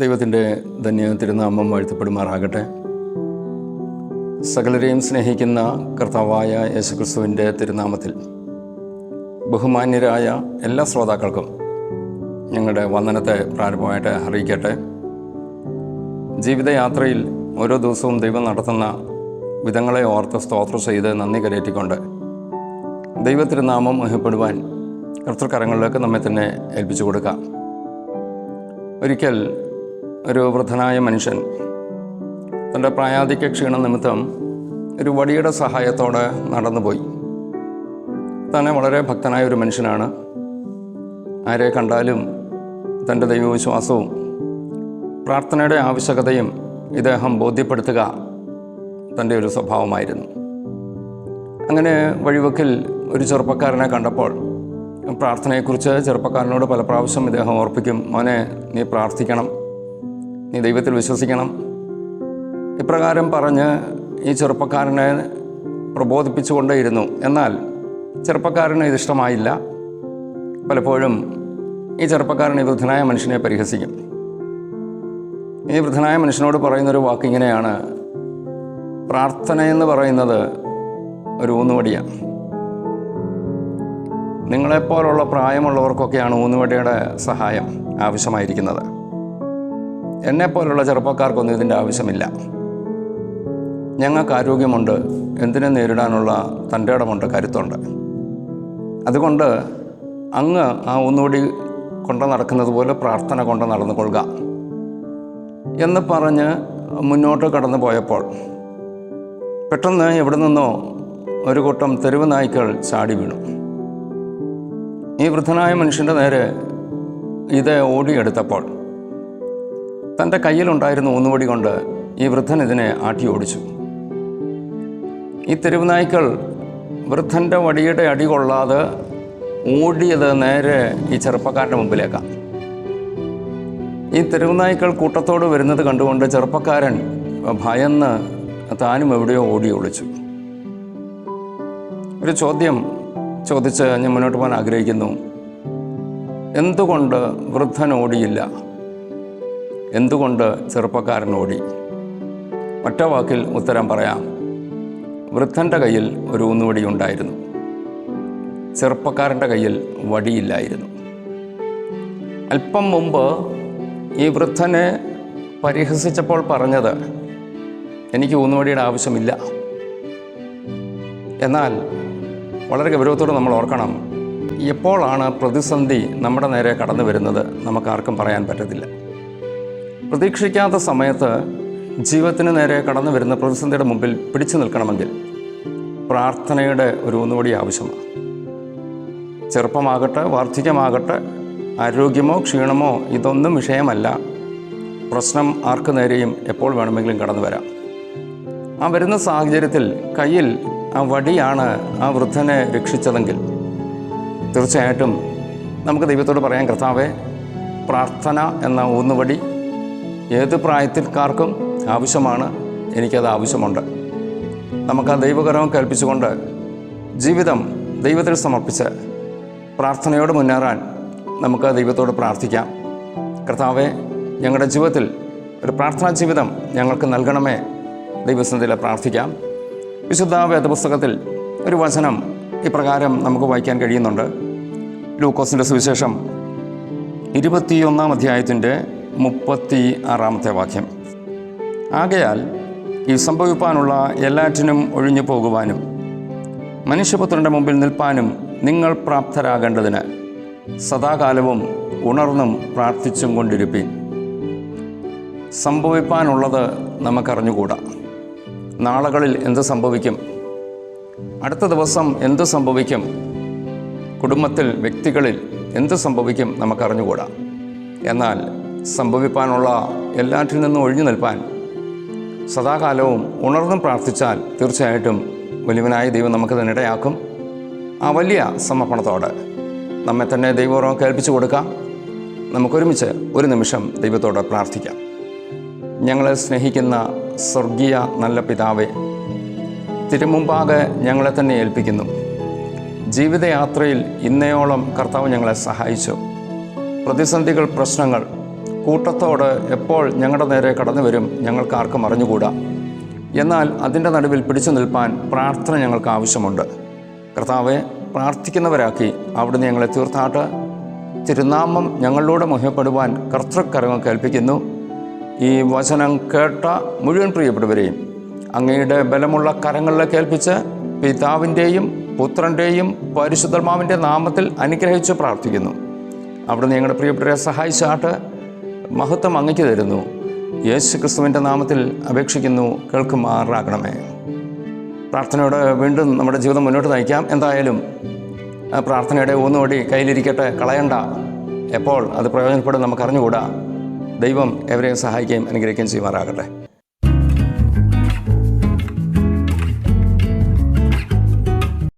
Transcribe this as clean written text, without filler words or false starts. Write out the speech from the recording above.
ദൈവത്തിൻ്റെ ധന്യ തിരുനാമം വാഴ്ത്തപ്പെടുമാറാകട്ടെ. സകലരെയും സ്നേഹിക്കുന്ന കർത്താവായ യേശുക്രിസ്തുവിൻ്റെ തിരുനാമത്തിൽ ബഹുമാന്യരായ എല്ലാ ശ്രോതാക്കൾക്കും ഞങ്ങളുടെ വന്ദനത്തെ പ്രാരംഭമായിട്ട് അറിയിക്കട്ടെ. ജീവിതയാത്രയിൽ ഓരോ ദിവസവും ദൈവം നടത്തുന്ന വിധങ്ങളെ ഓർത്ത് സ്തോത്രം ചെയ്ത് നന്ദി കരയറ്റിക്കൊണ്ട് ദൈവത്തിരുനാമം മഹിമപ്പെടുവാൻ കർത്തൃകരങ്ങളിലേക്ക് നമ്മെ തന്നെ ഏൽപ്പിച്ചു കൊടുക്കാം. ഒരിക്കൽ ഒരു വൃദ്ധനായ മനുഷ്യൻ തൻ്റെ പ്രായാധിക്യ ക്ഷീണം നിമിത്തം ഒരു വടിയുടെ സഹായത്തോടെ നടന്നുപോയി. തന്നെ വളരെ ഭക്തനായ ഒരു മനുഷ്യനാണ്. ആരെ കണ്ടാലും തൻ്റെ ദൈവവിശ്വാസവും പ്രാർത്ഥനയുടെ ആവശ്യകതയും ഇദ്ദേഹം ബോധ്യപ്പെടുത്തുക തൻ്റെ ഒരു സ്വഭാവമായിരുന്നു. അങ്ങനെ വഴിവെക്കിൽ ഒരു ചെറുപ്പക്കാരനെ കണ്ടപ്പോൾ പ്രാർത്ഥനയെക്കുറിച്ച് ചെറുപ്പക്കാരനോട് പല പ്രാവശ്യം ഇദ്ദേഹം ഓർപ്പിക്കും, മോനെ നീ പ്രാർത്ഥിക്കണം, നീ ദൈവത്തിൽ വിശ്വസിക്കണം. ഇപ്രകാരം പറഞ്ഞ് ഈ ചെറുപ്പക്കാരനെ പ്രബോധിപ്പിച്ചുകൊണ്ടേയിരുന്നു. എന്നാൽ ചെറുപ്പക്കാരന് ഇതിഷ്ടമായില്ല. പലപ്പോഴും ഈ ചെറുപ്പക്കാരൻ ഈ വൃദ്ധനായ മനുഷ്യനെ പരിഹസിക്കും. ഈ വൃദ്ധനായ മനുഷ്യനോട് പറയുന്നൊരു വാക്കിങ്ങനെയാണ്, പ്രാർത്ഥനയെന്ന് പറയുന്നത് ഒരു ഊന്നുവടിയാണ്. നിങ്ങളെപ്പോലുള്ള പ്രായമുള്ളവർക്കൊക്കെയാണ് ഊന്നുവടിയുടെ സഹായം ആവശ്യമായിരിക്കുന്നത്. എന്നെപ്പോലുള്ള ചെറുപ്പക്കാർക്കൊന്നും ഇതിൻ്റെ ആവശ്യമില്ല. ഞങ്ങൾക്ക് ആരോഗ്യമുണ്ട്, എന്തിനെ നേരിടാനുള്ള തൻ്റെ ഇടമുണ്ട്, കരുത്തുണ്ട്. അതുകൊണ്ട് അങ്ങ് ആ ഊന്നുവടി കൊണ്ട് നടക്കുന്നത് പോലെ പ്രാർത്ഥന കൊണ്ട് നടന്നുകൊള്ളുക എന്ന് പറഞ്ഞ് മുന്നോട്ട് കടന്നു പോയപ്പോൾ പെട്ടെന്ന് എവിടെ നിന്നോ ഒരു കൂട്ടം തെരുവ് നായ്ക്കൾ ചാടി വീണു. ഈ വൃദ്ധനായ മനുഷ്യൻ്റെ നേരെ ഇത് ഓടിയെടുത്തപ്പോൾ തൻ്റെ കയ്യിലുണ്ടായിരുന്ന ഊന്നുവടി കൊണ്ട് ഈ വൃദ്ധൻ ഇതിനെ ആട്ടി ഓടിച്ചു. ഈ തെരുവ് നായ്ക്കൾ വൃദ്ധൻ്റെ വടിയുടെ അടി കൊള്ളാതെ ഓടിയത് നേരെ ഈ ചെറുപ്പക്കാരൻ്റെ മുമ്പിലേക്കാണ്. ഈ തെരുവ് നായ്ക്കൾ കൂട്ടത്തോട് വരുന്നത് കണ്ടുകൊണ്ട് ചെറുപ്പക്കാരൻ ഭയന്ന് താനും എവിടെയോ ഓടി ഒളിച്ചു. ഒരു ചോദ്യം ചോദിച്ച് ഞാൻ മുന്നോട്ട് പോകാൻ ആഗ്രഹിക്കുന്നു. എന്തുകൊണ്ട് വൃദ്ധൻ ഓടിയില്ല? എന്തുകൊണ്ട് ചെറുപ്പക്കാരൻ ഓടി? ഒറ്റ വാക്കിൽ ഉത്തരം പറയാം. വൃദ്ധൻ്റെ കയ്യിൽ ഒരു ഊന്നുവടി ഉണ്ടായിരുന്നു, ചെറുപ്പക്കാരൻ്റെ കയ്യിൽ വടിയില്ലായിരുന്നു. അല്പം മുമ്പ് ഈ വൃദ്ധനെ പരിഹസിച്ചപ്പോൾ പറഞ്ഞത്, എനിക്ക് ഊന്നുവടിയുടെ ആവശ്യമില്ല. എന്നാൽ വളരെ ഗൗരവത്തോടെ നമ്മൾ ഓർക്കണം, എപ്പോഴാണ് പ്രതിസന്ധി നമ്മുടെ നേരെ കടന്നു വരുന്നത് നമുക്കാർക്കും പറയാൻ പറ്റത്തില്ല. പ്രതീക്ഷിക്കാത്ത സമയത്ത് ജീവിതത്തിന് നേരെ കടന്നു വരുന്ന പ്രതിസന്ധിയുടെ മുമ്പിൽ പിടിച്ചു നിൽക്കണമെങ്കിൽ പ്രാർത്ഥനയുടെ ഒരു ഊന്നുവടി ആവശ്യമാണ്. ചെറുപ്പമാകട്ടെ, വാർദ്ധക്യമാകട്ടെ, ആരോഗ്യമോ ക്ഷീണമോ ഇതൊന്നും വിഷയമല്ല. പ്രശ്നം ആർക്ക് നേരെയും എപ്പോൾ വേണമെങ്കിലും കടന്നു വരാം. ആ വരുന്ന സാഹചര്യത്തിൽ കയ്യിൽ ആ വടിയാണ് ആ വൃദ്ധനെ രക്ഷിച്ചതെങ്കിൽ തീർച്ചയായിട്ടും നമുക്ക് ദൈവത്തോട് പറയാൻ, കർത്താവേ, പ്രാർത്ഥന എന്ന ഊന്നുവടി ഏത് പ്രായത്തിൽക്കാർക്കും ആവശ്യമാണ്, എനിക്കത് ആവശ്യമുണ്ട്. നമുക്ക് ആ ദൈവകരം കൽപ്പിച്ചുകൊണ്ട് ജീവിതം ദൈവത്തിൽ സമർപ്പിച്ച് പ്രാർത്ഥനയോട് മുന്നേറാൻ നമുക്ക് ദൈവത്തോട് പ്രാർത്ഥിക്കാം. കർത്താവേ, ഞങ്ങളുടെ ജീവിതത്തിൽ ഒരു പ്രാർത്ഥനാ ജീവിതം ഞങ്ങൾക്ക് നൽകണമേ. ദൈവസന്നിധിയിൽ പ്രാർത്ഥിക്കാം. വിശുദ്ധ വേദപുസ്തകത്തിൽ ഒരു വചനം ഇപ്രകാരം നമുക്ക് വായിക്കാൻ കഴിയുന്നുണ്ട്. ലൂക്കോസിൻ്റെ സുവിശേഷം 21-ാം അധ്യായത്തിൻ്റെ 36-ാമത്തെ വാക്യം. ആകയാൽ ഈ സംഭവിപ്പാനുള്ള എല്ലാറ്റിനും ഒഴിഞ്ഞു പോകുവാനും മനുഷ്യപുത്രൻ്റെ മുമ്പിൽ നിൽപ്പാനും നിങ്ങൾ പ്രാപ്തരാകേണ്ടതിന് സദാകാലവും ഉണർന്നും പ്രാർത്ഥിച്ചും കൊണ്ടിരിപ്പീൻ. സംഭവിപ്പാനുള്ളത് നമുക്കറിഞ്ഞുകൂടാ. നാളുകളിൽ എന്ത് സംഭവിക്കും? അടുത്ത ദിവസം എന്ത് സംഭവിക്കും? കുടുംബത്തിൽ, വ്യക്തികളിൽ എന്ത് സംഭവിക്കും നമുക്കറിഞ്ഞുകൂടാ. എന്നാൽ സംഭവിപ്പാനുള്ള എല്ലാറ്റിൽ നിന്നും ഒഴിഞ്ഞു നിൽപ്പാൻ സദാകാലവും ഉണർന്നും പ്രാർത്ഥിച്ചാൽ തീർച്ചയായിട്ടും വലിയവനായ ദൈവം നമുക്ക് തന്നെ ഇടയാക്കും. ആ വലിയ സമർപ്പണത്തോടെ നമ്മെ തന്നെ ദൈവപൂർവ്വം കേൾപ്പിച്ചു കൊടുക്കാം. നമുക്കൊരുമിച്ച് ഒരു നിമിഷം ദൈവത്തോട് പ്രാർത്ഥിക്കാം. ഞങ്ങളെ സ്നേഹിക്കുന്ന സ്വർഗീയ നല്ല പിതാവേ, തിരുമുമ്പാകെ ഞങ്ങളെ തന്നെ ഏൽപ്പിക്കുന്നു. ജീവിതയാത്രയിൽ ഇന്നയോളം കർത്താവ് ഞങ്ങളെ സഹായിച്ചു. പ്രതിസന്ധികൾ, പ്രശ്നങ്ങൾ കൂട്ടത്തോട് എപ്പോൾ ഞങ്ങളുടെ നേരെ കടന്നു വരും ഞങ്ങൾക്കാർക്കും അറിഞ്ഞുകൂടാ. എന്നാൽ അതിൻ്റെ നടുവിൽ പിടിച്ചു നിൽപ്പാൻ പ്രാർത്ഥന ഞങ്ങൾക്ക് ആവശ്യമുണ്ട്. കർത്താവെ, പ്രാർത്ഥിക്കുന്നവരാക്കി അവിടുന്ന് ഞങ്ങളെ തീർത്താട്ട്. തിരുനാമം ഞങ്ങളിലൂടെ മുഹ്യപ്പെടുവാൻ കർത്തൃക്കരങ്ങൾ കേൾപ്പിക്കുന്നു. ഈ വചനം കേട്ട മുഴുവൻ പ്രിയപ്പെട്ടവരെയും അങ്ങയുടെ ബലമുള്ള കരങ്ങളിലേക്ക് ഏൽപ്പിച്ച് പിതാവിൻ്റെയും പുത്രൻ്റെയും പരിശുദ്ധാത്മാവിൻ്റെ നാമത്തിൽ അനുഗ്രഹിച്ച് പ്രാർത്ഥിക്കുന്നു. അവിടുന്ന് ഞങ്ങളുടെ പ്രിയപ്പെട്ടവരെ സഹായിച്ചാട്ട് മഹത്വം അങ്ങയ്ക്ക് തരുന്നു. യേശു ക്രിസ്തുവിൻ്റെ നാമത്തിൽ അപേക്ഷിക്കുന്നു, കേൾക്കുമാറാകണമേ. പ്രാർത്ഥനയോടെ വീണ്ടും നമ്മുടെ ജീവിതം മുന്നോട്ട് നയിക്കാം. എന്തായാലും പ്രാർത്ഥനയുടെ ഒന്നുകൂടി കയ്യിലിരിക്കട്ടെ, കളയണ്ട. എപ്പോൾ അത് പ്രയോജനപ്പെടും നമുക്കറിഞ്ഞുകൂടാ. ദൈവം എവരെയും സഹായിക്കുകയും അനുഗ്രഹിക്കുകയും ചെയ്യുമാറാകട്ടെ.